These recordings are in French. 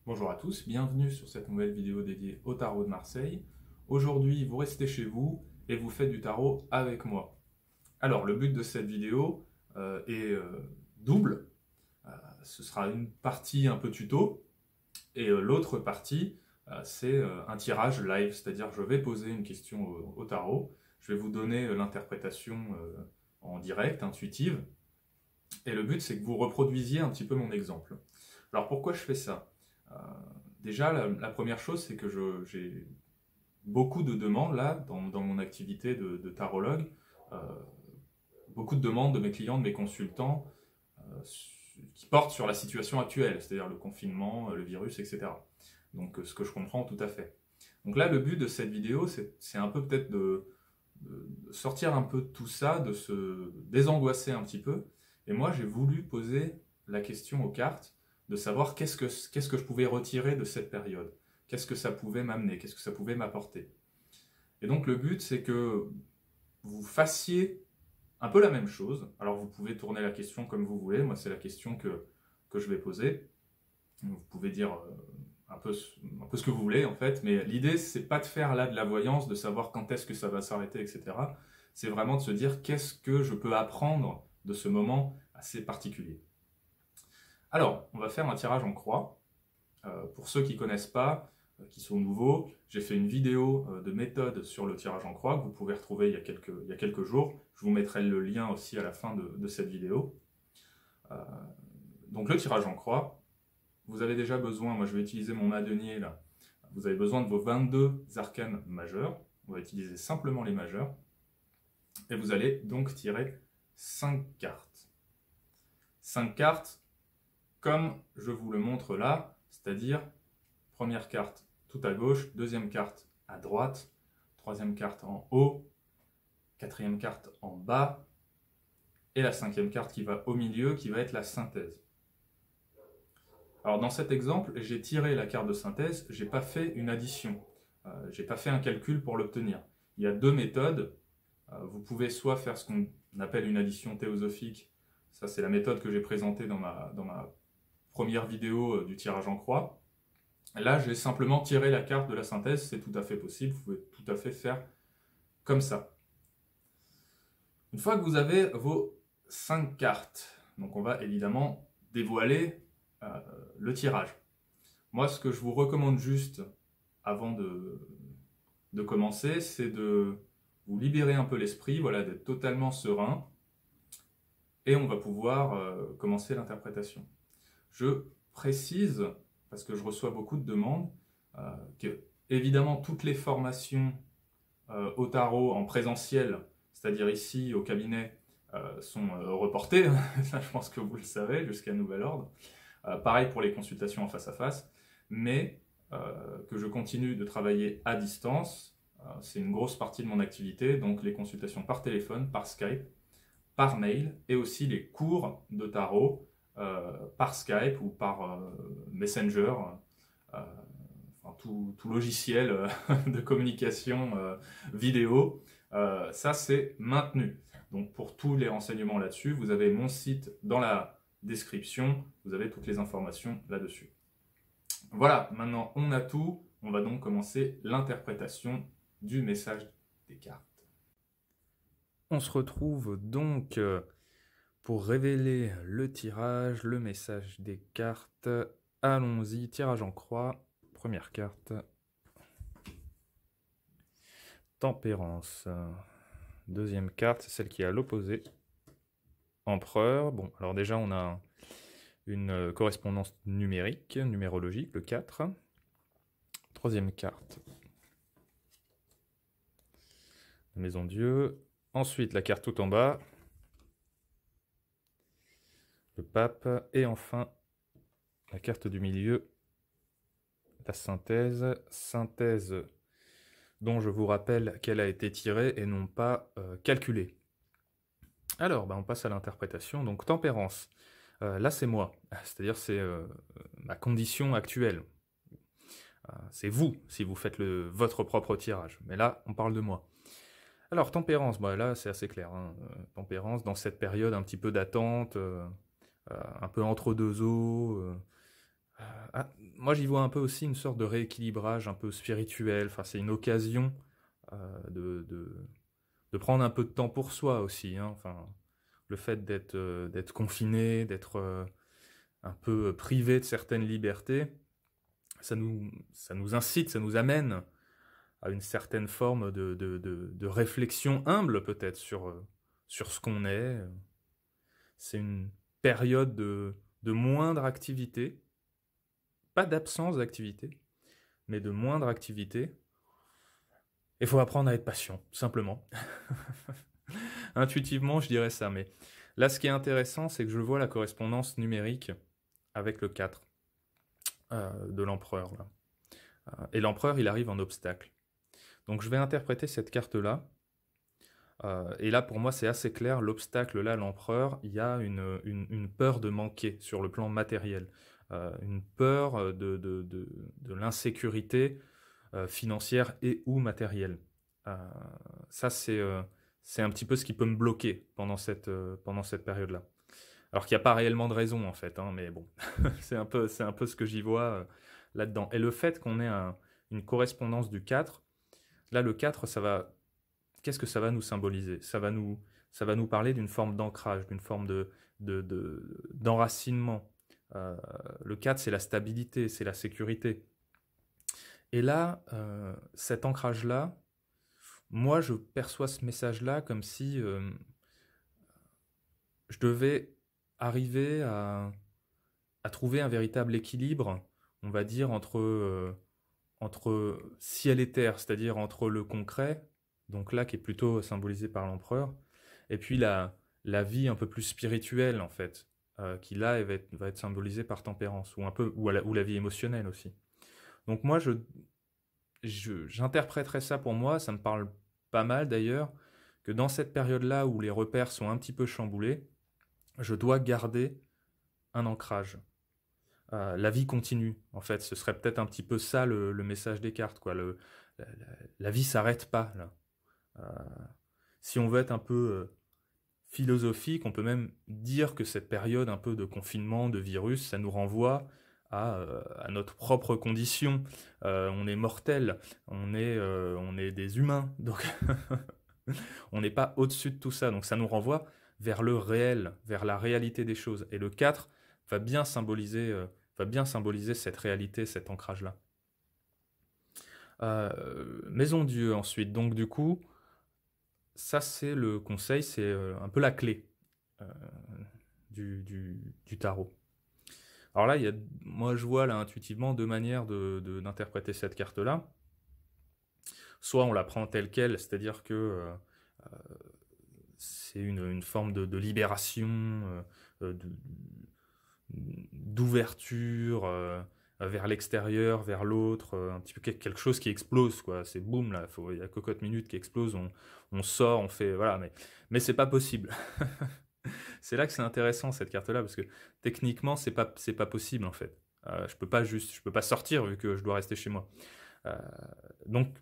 Bonjour à tous, bienvenue sur cette nouvelle vidéo dédiée au tarot de Marseille. Aujourd'hui, vous restez chez vous et vous faites du tarot avec moi. Alors, le but de cette vidéo est double. Ce sera une partie un peu tuto et l'autre partie, c'est un tirage live, c'est-à-dire je vais poser une question au tarot, je vais vous donner l'interprétation en direct, intuitive, et le but c'est que vous reproduisiez un petit peu mon exemple. Alors pourquoi je fais ça? Euh, Déjà, la première chose, c'est que j'ai beaucoup de demandes là, dans mon activité de tarologue, euh, beaucoup de demandes de mes clients, de mes consultants, qui portent sur la situation actuelle, c'est-à-dire le confinement, le virus, etc. Donc ce que je comprends tout à fait. Donc là, le but de cette vidéo, c'est un peu peut-être de sortir un peu de tout ça, de se désangoisser un petit peu. Et moi, j'ai voulu poser la question aux cartes de savoir qu'est-ce que je pouvais retirer de cette période, qu'est-ce que ça pouvait m'amener, qu'est-ce que ça pouvait m'apporter. Et donc le but, c'est que vous fassiez un peu la même chose. Alors vous pouvez tourner la question comme vous voulez, moi c'est la question que je vais poser. Vous pouvez dire un peu ce que vous voulez en fait, mais l'idée c'est pas de faire là de la voyance, de savoir quand est-ce que ça va s'arrêter, etc. C'est vraiment de se dire qu'est-ce que je peux apprendre de ce moment assez particulier. Alors, on va faire un tirage en croix. Pour ceux qui ne connaissent pas, qui sont nouveaux, j'ai fait une vidéo de méthode sur le tirage en croix que vous pouvez retrouver il y a quelques jours. Je vous mettrai le lien aussi à la fin de cette vidéo. Euh, donc le tirage en croix, vous avez déjà besoin, moi je vais utiliser mon Madenier là, vous avez besoin de vos 22 arcanes majeurs, on va utiliser simplement les majeurs, et vous allez donc tirer 5 cartes. 5 cartes comme je vous le montre là, c'est-à-dire première carte tout à gauche, deuxième carte à droite, troisième carte en haut, quatrième carte en bas, et la cinquième carte qui va au milieu, qui va être la synthèse. Alors dans cet exemple, j'ai tiré la carte de synthèse, j'ai pas fait une addition, j'ai pas fait un calcul pour l'obtenir. Il y a deux méthodes. Vous pouvez soit faire ce qu'on appelle une addition théosophique, ça c'est la méthode que j'ai présentée dans ma première vidéo du tirage en croix. Là, j'ai simplement tiré la carte de la synthèse, c'est tout à fait possible, vous pouvez tout à fait faire comme ça. Une fois que vous avez vos 5 cartes, donc on va évidemment dévoiler le tirage. Moi, ce que je vous recommande juste avant de commencer, c'est de vous libérer un peu l'esprit, voilà, d'être totalement serein, et on va pouvoir commencer l'interprétation. Je précise, parce que je reçois beaucoup de demandes, que évidemment toutes les formations au tarot en présentiel, c'est-à-dire ici au cabinet, sont reportées, ça je pense que vous le savez, jusqu'à nouvel ordre. Pareil pour les consultations en face à face, mais que je continue de travailler à distance, c'est une grosse partie de mon activité, donc les consultations par téléphone, par Skype, par mail, et aussi les cours de tarot par Skype ou par Messenger, euh, enfin, tout logiciel de communication vidéo, ça c'est maintenu. Donc pour tous les renseignements là-dessus, vous avez mon site dans la description, vous avez toutes les informations là-dessus. Voilà, maintenant on a tout, on va donc commencer l'interprétation du message des cartes. On se retrouve donc pour révéler le tirage, le message des cartes. Allons-y, tirage en croix, première carte. Tempérance. Deuxième carte, c'est celle qui est à l'opposé. Empereur. Bon, alors déjà on a une correspondance numérique, numérologique, le 4. Troisième carte. La Maison Dieu. Ensuite, la carte tout en bas. Le pape. Et enfin, la carte du milieu. La synthèse. Synthèse dont je vous rappelle qu'elle a été tirée et non pas calculée. Alors, on passe à l'interprétation. Donc, tempérance. Là, c'est moi. C'est-à-dire, c'est ma condition actuelle. C'est vous, si vous faites votre propre tirage. Mais là, on parle de moi. Alors, tempérance, là, c'est assez clair. Hein. Tempérance, dans cette période un petit peu d'attente, un peu entre deux eaux. moi j'y vois un peu aussi une sorte de rééquilibrage un peu spirituel, enfin c'est une occasion de prendre un peu de temps pour soi aussi, hein. Enfin, le fait d'être confiné, d'être un peu privé de certaines libertés, ça nous incite, ça nous amène à une certaine forme de réflexion humble peut-être sur ce qu'on est. C'est une période de moindre activité, pas d'absence d'activité, mais de moindre activité. Il faut apprendre à être patient, simplement. Intuitivement, je dirais ça, mais là, ce qui est intéressant, c'est que je vois la correspondance numérique avec le 4 de l'empereur. Là. Et l'empereur, il arrive en obstacle. Donc je vais interpréter cette carte-là. Et là, pour moi, c'est assez clair. L'obstacle, là, l'empereur, il y a une peur de manquer sur le plan matériel. Une peur de l'insécurité financière et ou matérielle. Ça, c'est un petit peu ce qui peut me bloquer pendant cette période-là. Alors qu'il n'y a pas réellement de raison, en fait, hein, mais bon, c'est un peu ce que j'y vois là-dedans. Et le fait qu'on ait une correspondance du 4, là, le 4, qu'est-ce que ça va nous symboliser ? Ça va nous parler d'une forme d'ancrage, d'une forme d'enracinement. Le 4, c'est la stabilité, c'est la sécurité. Et là, cet ancrage-là, moi, je perçois ce message-là comme si je devais arriver à trouver un véritable équilibre, on va dire, entre ciel et terre, c'est-à-dire entre le concret, donc là qui est plutôt symbolisé par l'empereur, et puis la vie un peu plus spirituelle, en fait, qui là va être symbolisée par tempérance, ou la vie émotionnelle aussi. Donc moi, j'interpréterais ça pour moi, ça me parle pas mal d'ailleurs, que dans cette période-là où les repères sont un petit peu chamboulés, je dois garder un ancrage. La vie continue, en fait, ce serait peut-être un petit peu ça le message des cartes, quoi. La vie s'arrête pas, là. Si on veut être un peu philosophique, on peut même dire que cette période un peu de confinement, de virus, ça nous renvoie à notre propre condition. On est mortel, on est des humains, donc on n'est pas au-dessus de tout ça. Donc ça nous renvoie vers le réel, vers la réalité des choses. Et le 4 va bien symboliser cette réalité, cet ancrage-là. Maison Dieu ensuite. Donc du coup, ça c'est le conseil, c'est un peu la clé du tarot. Alors là, moi je vois là intuitivement deux manières d'interpréter cette carte-là. Soit on la prend telle qu'elle, c'est-à-dire que c'est une forme de libération, d'ouverture vers l'extérieur, vers l'autre, un petit peu quelque chose qui explose, quoi. C'est boum là, il y a cocotte minute qui explose, on sort, on fait, voilà, mais c'est pas possible. C'est là que c'est intéressant cette carte-là, parce que techniquement c'est pas possible en fait. Je peux pas sortir vu que je dois rester chez moi. Donc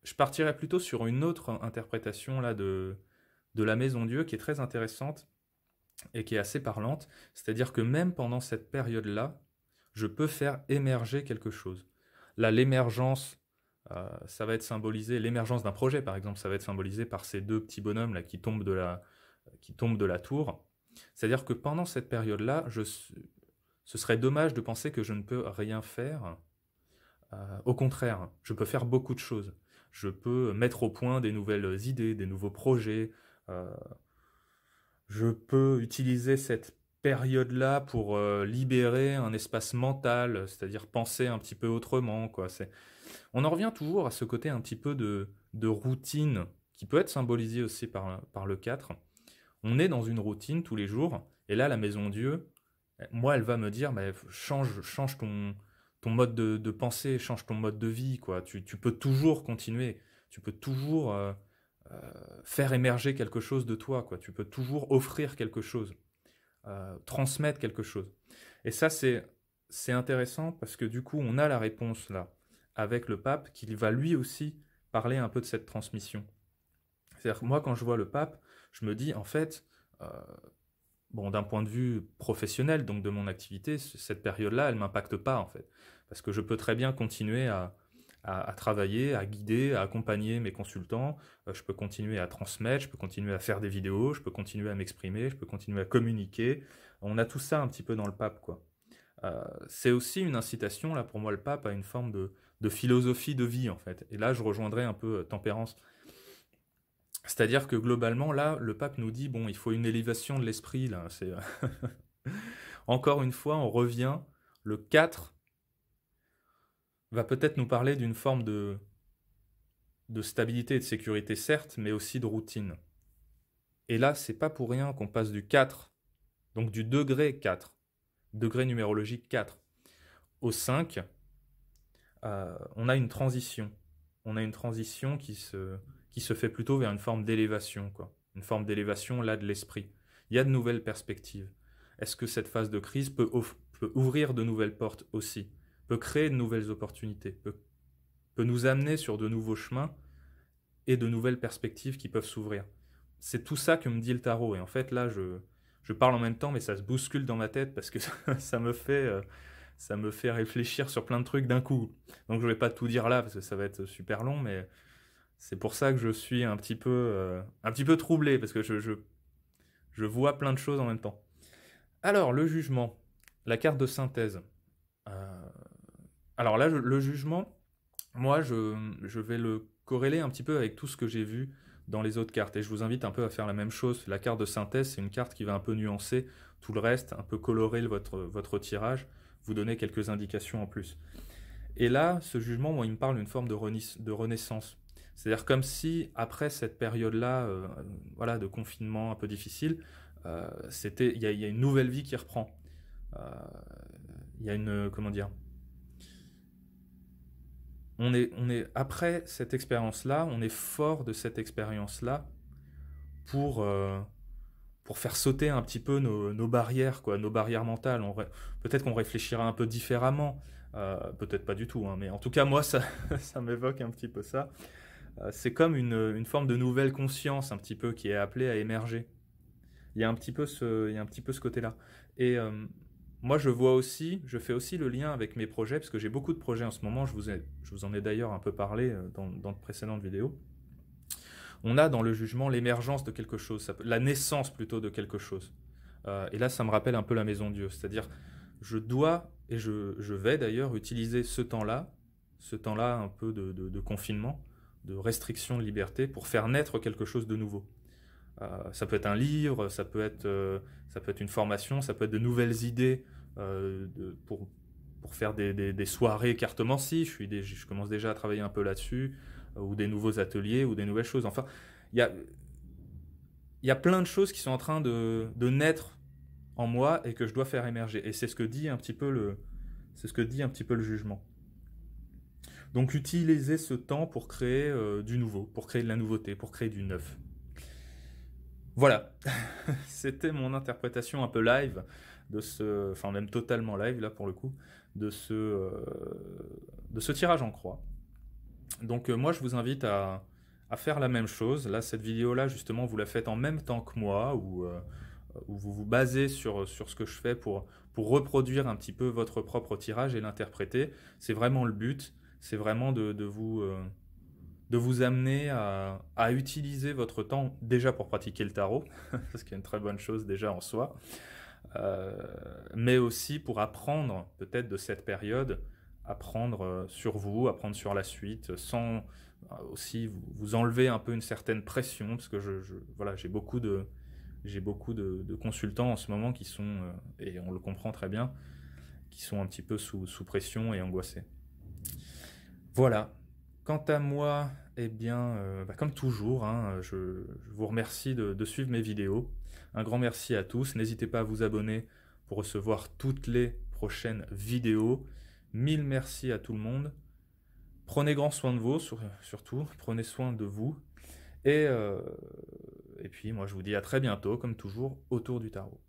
je partirais plutôt sur une autre interprétation là de la Maison Dieu qui est très intéressante et qui est assez parlante, c'est-à-dire que même pendant cette période-là, je peux faire émerger quelque chose. Là, l'émergence, ça va être symbolisé, l'émergence d'un projet par exemple, ça va être symbolisé par ces deux petits bonhommes là qui tombent de la tour. C'est-à-dire que pendant cette période-là, ce serait dommage de penser que je ne peux rien faire. Au contraire, je peux faire beaucoup de choses. Je peux mettre au point des nouvelles idées, des nouveaux projets. Je peux utiliser cette période-là pour libérer un espace mental, c'est-à-dire penser un petit peu autrement, quoi. On en revient toujours à ce côté un petit peu de routine, qui peut être symbolisé aussi par le 4. On est dans une routine tous les jours, et là, la Maison Dieu, moi, elle va me dire, bah, change ton mode de pensée, change ton mode de vie, quoi. Tu peux toujours continuer, tu peux toujours faire émerger quelque chose de toi, quoi. Tu peux toujours offrir quelque chose, transmettre quelque chose. Et ça, c'est intéressant parce que du coup, on a la réponse là avec le pape qui va lui aussi parler un peu de cette transmission. C'est-à-dire que moi, quand je vois le pape, je me dis en fait, bon, d'un point de vue professionnel, donc de mon activité, cette période-là, elle m'impacte pas en fait, Parce que je peux très bien continuer à travailler, à guider, à accompagner mes consultants, je peux continuer à transmettre, je peux continuer à faire des vidéos, je peux continuer à m'exprimer, je peux continuer à communiquer. On a tout ça un petit peu dans le pape, quoi. C'est aussi une incitation, là, pour moi, le pape, à une forme de philosophie de vie, en fait. Et là, je rejoindrai un peu Tempérance. C'est-à-dire que globalement, là, le pape nous dit, bon, il faut une élévation de l'esprit, là. Encore une fois, on revient, le 4 va peut-être nous parler d'une forme de stabilité et de sécurité, certes, mais aussi de routine. Et là, c'est pas pour rien qu'on passe du 4, donc du degré 4, degré numérologique 4, au 5, on a une transition. On a une transition qui se fait plutôt vers une forme d'élévation, quoi. Une forme d'élévation, là, de l'esprit. Il y a de nouvelles perspectives. Est-ce que cette phase de crise peut ouvrir de nouvelles portes aussi, peut créer de nouvelles opportunités, peut nous amener sur de nouveaux chemins et de nouvelles perspectives qui peuvent s'ouvrir. C'est tout ça que me dit le tarot. Et en fait, là, je parle en même temps, mais ça se bouscule dans ma tête parce que ça me fait réfléchir sur plein de trucs d'un coup. Donc je ne vais pas tout dire là parce que ça va être super long, mais c'est pour ça que je suis un petit peu troublé parce que je vois plein de choses en même temps. Alors, le jugement, la carte de synthèse. Alors là, le jugement, moi, je vais le corréler un petit peu avec tout ce que j'ai vu dans les autres cartes. Et je vous invite un peu à faire la même chose. La carte de synthèse, c'est une carte qui va un peu nuancer tout le reste, un peu colorer votre tirage, vous donner quelques indications en plus. Et là, ce jugement, moi, il me parle d'une forme de renaissance. C'est-à-dire comme si, après cette période-là, voilà, de confinement un peu difficile, il y a une nouvelle vie qui reprend. Il y a une, comment dire, on est après cette expérience-là, on est fort de cette expérience-là pour faire sauter un petit peu nos barrières, quoi, nos barrières mentales. Peut-être qu'on réfléchira un peu différemment, peut-être pas du tout, hein, mais en tout cas, moi, ça m'évoque un petit peu ça. C'est comme une forme de nouvelle conscience, un petit peu, qui est appelée à émerger. Il y a un petit peu ce côté-là. Et moi, je fais aussi le lien avec mes projets, parce que j'ai beaucoup de projets en ce moment, je vous en ai d'ailleurs un peu parlé dans de précédentes vidéos. On a dans le jugement l'émergence de quelque chose, la naissance plutôt de quelque chose. Et là, ça me rappelle un peu la maison de Dieu, c'est-à-dire je dois, et je vais d'ailleurs utiliser ce temps-là un peu de confinement, de restriction de liberté, pour faire naître quelque chose de nouveau. Ça peut être un livre, ça peut être une formation, ça peut être de nouvelles idées pour faire des soirées cartomancie. Je commence déjà à travailler un peu là-dessus, ou des nouveaux ateliers, ou des nouvelles choses. Enfin, il y a plein de choses qui sont en train de naître en moi et que je dois faire émerger. Et c'est ce que dit un petit peu le jugement. Donc utilisez ce temps pour créer du nouveau, pour créer de la nouveauté, pour créer du neuf. Voilà, c'était mon interprétation un peu live enfin même totalement live là pour le coup, de ce tirage en croix. Donc moi je vous invite à faire la même chose. Là cette vidéo là justement vous la faites en même temps que moi, où vous vous basez sur ce que je fais pour reproduire un petit peu votre propre tirage et l'interpréter. C'est vraiment le but, c'est vraiment de vous amener à utiliser votre temps déjà pour pratiquer le tarot, ce qui est une très bonne chose déjà en soi, mais aussi pour apprendre peut-être de cette période, apprendre sur vous, apprendre sur la suite, sans aussi vous enlever un peu une certaine pression, parce que voilà, j'ai beaucoup de consultants en ce moment qui sont, et on le comprend très bien, qui sont un petit peu sous pression et angoissés. Voilà. Quant à moi, eh bien, comme toujours, hein, je vous remercie de suivre mes vidéos. Un grand merci à tous. N'hésitez pas à vous abonner pour recevoir toutes les prochaines vidéos. 1000 merci à tout le monde. Prenez grand soin de vous, surtout. Prenez soin de vous. Et puis, moi, je vous dis à très bientôt, comme toujours, autour du tarot.